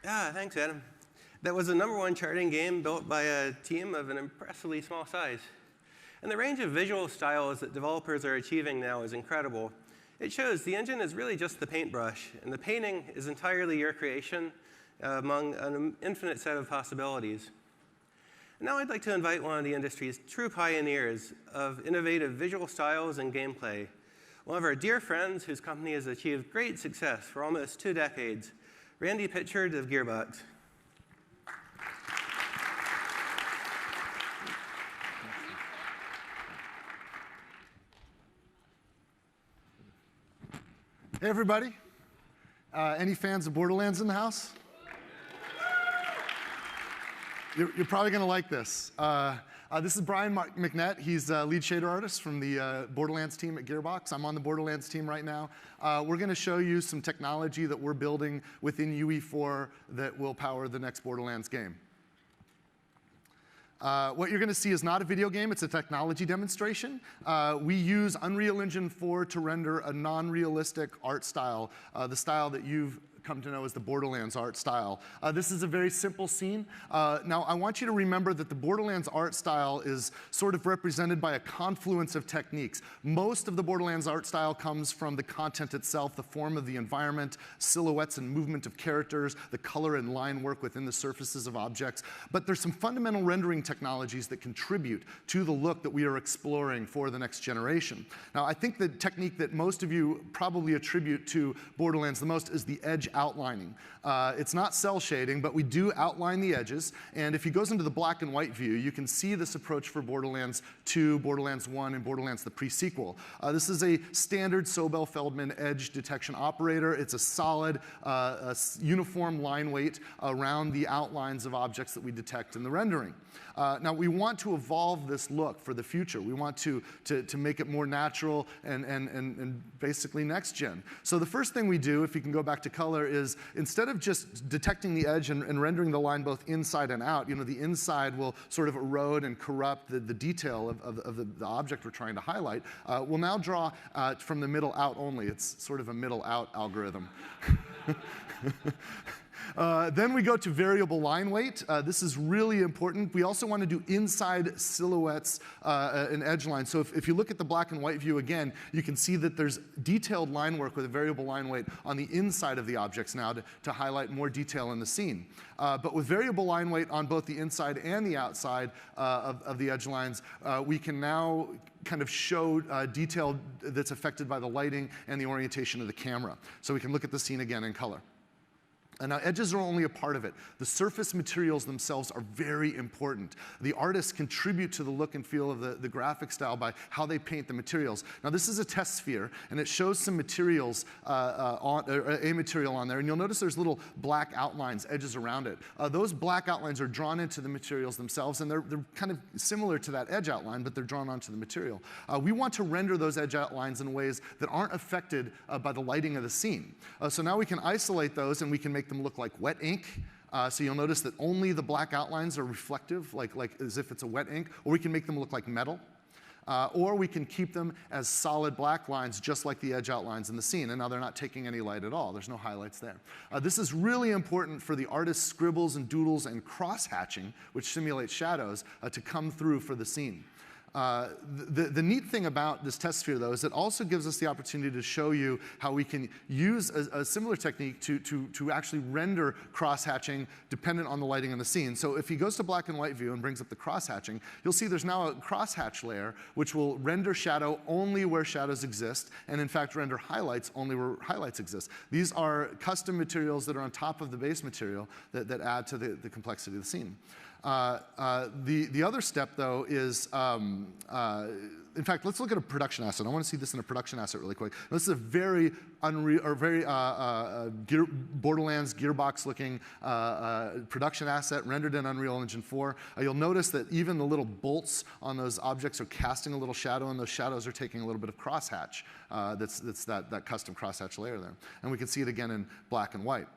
Yeah, thanks, Adam. That was a #1 charting game built by a team of an impressively small size. And the range of visual styles that developers are achieving now is incredible. It shows the engine is really just the paintbrush, and the painting is entirely your creation among an infinite set of possibilities. And now I'd like to invite one of the industry's true pioneers of innovative visual styles and gameplay, one of our dear friends whose company has achieved great success for almost 2 decades, Randy Pitchford of Gearbox. Hey, everybody. Any fans of Borderlands in the house? You're probably going to like this. This is Brian McNett. He's lead shader artist from the Borderlands team at Gearbox. I'm on the Borderlands team right now. We're going to show you some technology that we're building within UE4 that will power the next Borderlands game. What you're going to see is not a video game, it's a technology demonstration. We use Unreal Engine 4 to render a non-realistic art style, the style that you've come to know as the Borderlands art style. This is a very simple scene. Now, I want you to remember that the Borderlands art style is sort of represented by a confluence of techniques. Most of the Borderlands art style comes from the content itself, the form of the environment, silhouettes and movement of characters, the color and line work within the surfaces of objects. But there's some fundamental rendering technologies that contribute to the look that we are exploring for the next generation. Now, I think the technique that most of you probably attribute to Borderlands the most is the edge outlining. It's not cell shading, but we do outline the edges. And if he goes into the black and white view, you can see this approach for Borderlands 2, Borderlands 1, and Borderlands the pre-sequel. This is a standard Sobel-Feldman edge detection operator. It's a solid, uniform line weight around the outlines of objects that we detect in the rendering. Now, we want to evolve this look for the future. We want to make it more natural and basically next gen. So the first thing we do, if you can go back to color, is instead of just detecting the edge and rendering the line both inside and out, the inside will sort of erode and corrupt the detail of the object we're trying to highlight. We'll now draw from the middle out only. It's sort of a middle out algorithm. Then we go to variable line weight. This is really important. We also want to do inside silhouettes and edge lines. So if you look at the black and white view again, you can see that there's detailed line work with a variable line weight on the inside of the objects now to highlight more detail in the scene. But with variable line weight on both the inside and the outside of the edge lines, we can now kind of show detail that's affected by the lighting and the orientation of the camera. So we can look at the scene again in color. And now, edges are only a part of it. The surface materials themselves are very important. The artists contribute to the look and feel of the graphic style by how they paint the materials. Now, this is a test sphere, and it shows some materials, a material on there. And you'll notice there's little black outlines, edges around it. Those black outlines are drawn into the materials themselves, and they're kind of similar to that edge outline, but they're drawn onto the material. We want to render those edge outlines in ways that aren't affected by the lighting of the scene. So now we can isolate those, and we can make them look like wet ink. So you'll notice that only the black outlines are reflective, like as if it's a wet ink. Or we can make them look like metal. Or we can keep them as solid black lines, just like the edge outlines in the scene. And now they're not taking any light at all. There's no highlights there. This is really important for the artist's scribbles and doodles and cross-hatching, which simulates shadows, to come through for the scene. The neat thing about this test sphere, though, is it also gives us the opportunity to show you how we can use a similar technique to actually render cross-hatching dependent on the lighting in the scene. So if he goes to black and white view and brings up the cross-hatching, you'll see there's now a cross-hatch layer which will render shadow only where shadows exist, and in fact render highlights only where highlights exist. These are custom materials that are on top of the base material that add to the complexity of the scene. The other step, though, is, in fact, let's look at a production asset. I want to see this in a production asset really quick. This is a very Borderlands Gearbox-looking production asset rendered in Unreal Engine 4. You'll notice that even the little bolts on those objects are casting a little shadow, and those shadows are taking a little bit of crosshatch. That's that custom crosshatch layer there. And we can see it again in black and white.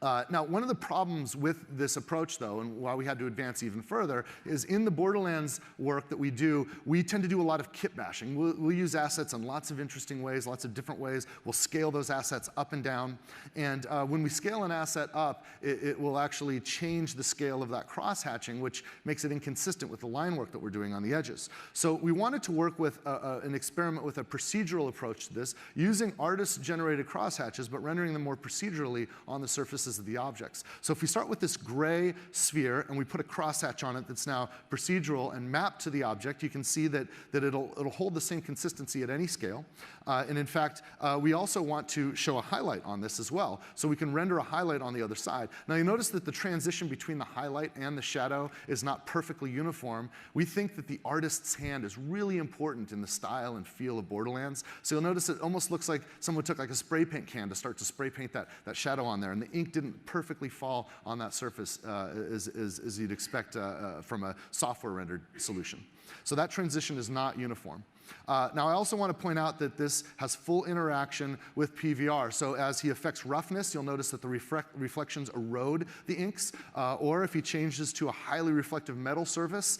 Now, one of the problems with this approach, though, and why we had to advance even further, is in the Borderlands work that we do, we tend to do a lot of kit bashing. We'll use assets in lots of interesting ways, lots of different ways. We'll scale those assets up and down. And when we scale an asset up, it will actually change the scale of that cross-hatching, which makes it inconsistent with the line work that we're doing on the edges. So we wanted to work with an experiment with a procedural approach to this, using artist-generated crosshatches, but rendering them more procedurally on the surfaces of the objects. So if we start with this gray sphere and we put a crosshatch on it that's now procedural and mapped to the object, you can see that it'll hold the same consistency at any scale. And in fact, we also want to show a highlight on this as well. So we can render a highlight on the other side. Now you notice that the transition between the highlight and the shadow is not perfectly uniform. We think that the artist's hand is really important in the style and feel of Borderlands. So you'll notice it almost looks like someone took like a spray paint can to start to spray paint that shadow on there, and the ink didn't perfectly fall on that surface as you'd expect from a software rendered solution. So that transition is not uniform. Now I also want to point out that this has full interaction with PVR. So as he affects roughness, you'll notice that the reflections erode the inks, or if he changes to a highly reflective metal surface,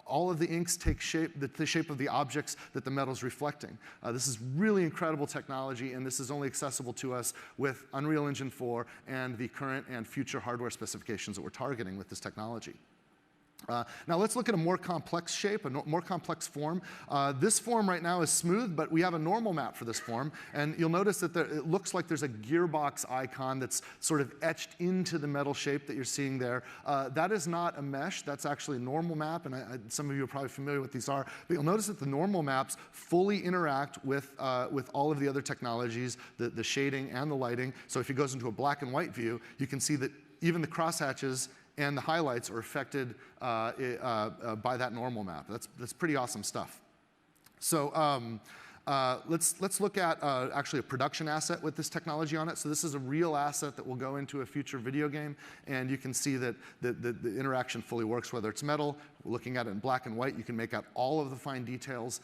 all of the inks take the shape of the objects that the metal's reflecting. This is really incredible technology, and this is only accessible to us with Unreal Engine 4 and the current and future hardware specifications that we're targeting with this technology. Now let's look at a more complex shape, a more complex form. This form right now is smooth, but we have a normal map for this form, and you'll notice that it looks like there's a gearbox icon that's sort of etched into the metal shape that you're seeing there. That is not a mesh, that's actually a normal map, and some of you are probably familiar with these are, but you'll notice that the normal maps fully interact with all of the other technologies, the shading and the lighting. So if it goes into a black and white view, you can see that even the crosshatches and the highlights are affected by that normal map. That's pretty awesome stuff. So let's look at actually a production asset with this technology on it. So this is a real asset that will go into a future video game, and you can see that the interaction fully works, whether it's metal. We're looking at it in black and white. You can make out all of the fine details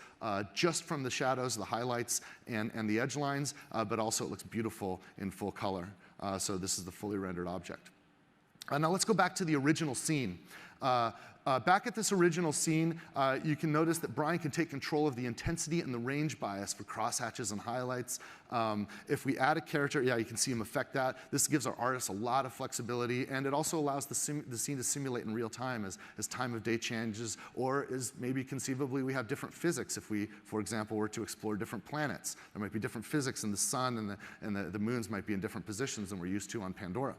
just from the shadows, the highlights, and the edge lines, but also it looks beautiful in full color. So this is the fully rendered object. Now let's go back to the original scene. Back at this original scene, you can notice that Brian can take control of the intensity and the range bias for crosshatches and highlights. If we add a character, yeah, you can see him affect that. This gives our artists a lot of flexibility, and it also allows the scene to simulate in real time as time of day changes, or as maybe conceivably we have different physics if we, for example, were to explore different planets. There might be different physics in the sun, and the moons might be in different positions than we're used to on Pandora.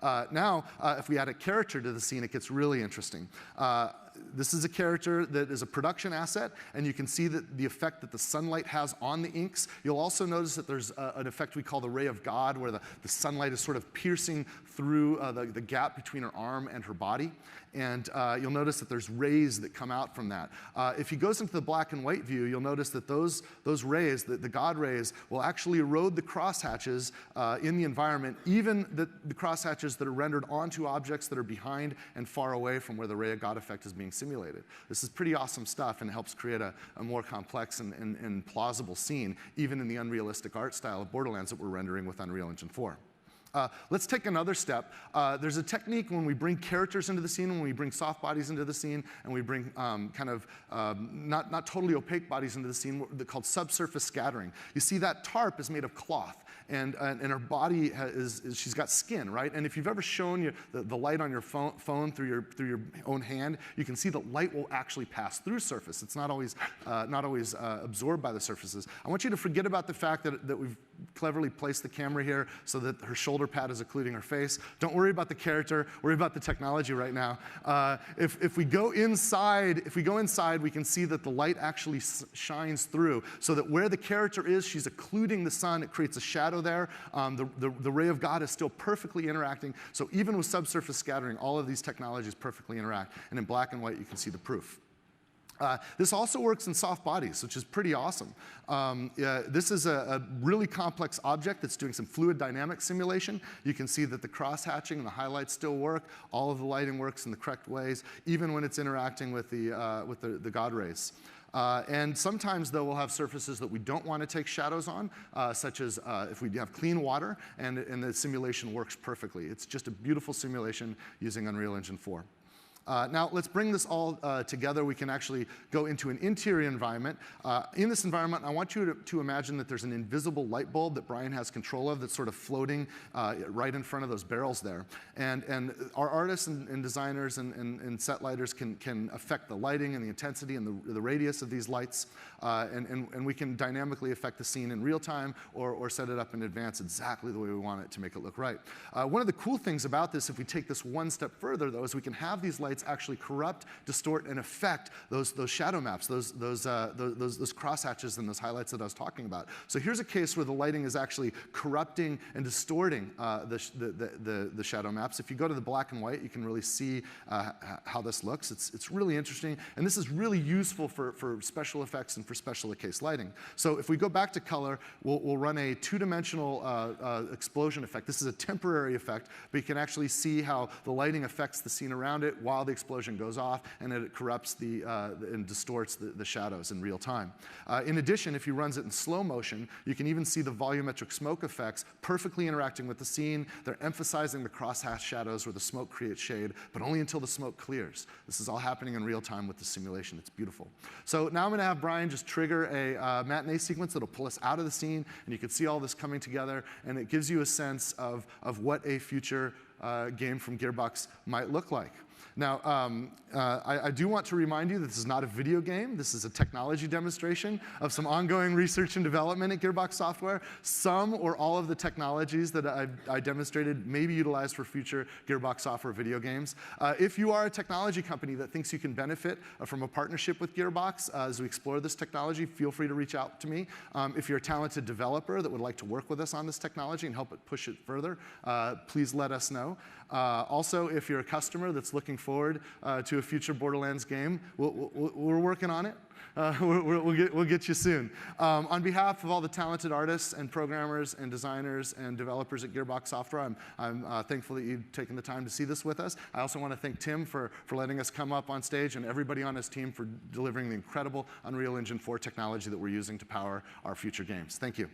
Now, if we add a character to the scene, it gets really interesting. This is a character that is a production asset, and you can see that the effect that the sunlight has on the inks. You'll also notice that there's an effect we call the ray of God, where the sunlight is sort of piercing through the gap between her arm and her body. And you'll notice that there's rays that come out from that. If he goes into the black and white view, you'll notice that those rays, the God rays, will actually erode the crosshatches in the environment, even the crosshatches that are rendered onto objects that are behind and far away from where the ray of God effect is being simulated. This is pretty awesome stuff, and it helps create a more complex and plausible scene, even in the unrealistic art style of Borderlands that we're rendering with Unreal Engine 4. Let's take another step. There's a technique when we bring characters into the scene, when we bring soft bodies into the scene, and we bring not totally opaque bodies into the scene, called subsurface scattering. You see that tarp is made of cloth, and her body she's got skin, right? And if you've ever shown the light on your phone through your own hand, you can see that light will actually pass through surface. It's not always absorbed by the surfaces. I want you to forget about the fact that we've cleverly placed the camera here so that her shoulder pad is occluding her face. Don't worry about the character, worry about the technology right now. If we go inside, we can see that the light actually shines through, so that where the character is, she's occluding the sun. It creates a shadow there. The ray of God is still perfectly interacting. So even with subsurface scattering, all of these technologies perfectly interact. And in black and white, you can see the proof. This also works in soft bodies, which is pretty awesome. This is a really complex object that's doing some fluid dynamic simulation. You can see that the cross-hatching and the highlights still work. All of the lighting works in the correct ways, even when it's interacting with the God rays. And sometimes, though, we'll have surfaces that we don't want to take shadows on, such as if we have clean water and the simulation works perfectly. It's just a beautiful simulation using Unreal Engine 4. Now, let's bring this all together. We can actually go into an interior environment. In this environment, I want you to imagine that there's an invisible light bulb that Brian has control of that's sort of floating right in front of those barrels there. And our artists and designers and set lighters can affect the lighting and the intensity and the radius of these lights. And we can dynamically affect the scene in real time or set it up in advance exactly the way we want it to make it look right. One of the cool things about this, if we take this one step further, though, is we can have these lights actually corrupt, distort, and affect those shadow maps, those crosshatches and those highlights that I was talking about. So here's a case where the lighting is actually corrupting and distorting the shadow maps. If you go to the black and white, you can really see how this looks. It's really interesting, and this is really useful for special effects and for special case lighting. So if we go back to color, we'll run a two-dimensional explosion effect. This is a temporary effect, but you can actually see how the lighting affects the scene around it while the explosion goes off, and it corrupts and distorts the shadows in real time. In addition, if you run it in slow motion, you can even see the volumetric smoke effects perfectly interacting with the scene. They're emphasizing the crosshatch shadows where the smoke creates shade, but only until the smoke clears. This is all happening in real time with the simulation. It's beautiful. So now I'm going to have Brian just trigger a matinee sequence that'll pull us out of the scene, and you can see all this coming together, and it gives you a sense of what a future game from Gearbox might look like. Now, I do want to remind you that this is not a video game. This is a technology demonstration of some ongoing research and development at Gearbox Software. Some or all of the technologies that I demonstrated may be utilized for future Gearbox Software video games. If you are a technology company that thinks you can benefit from a partnership with Gearbox as we explore this technology, feel free to reach out to me. If you're a talented developer that would like to work with us on this technology and help it push it further, please let us know. Also, if you're a customer that's looking forward to a future Borderlands game, we're working on it. We'll get you soon. On behalf of all the talented artists and programmers and designers and developers at Gearbox Software, I'm thankful that you've taken the time to see this with us. I also want to thank Tim for letting us come up on stage, and everybody on his team for delivering the incredible Unreal Engine 4 technology that we're using to power our future games. Thank you.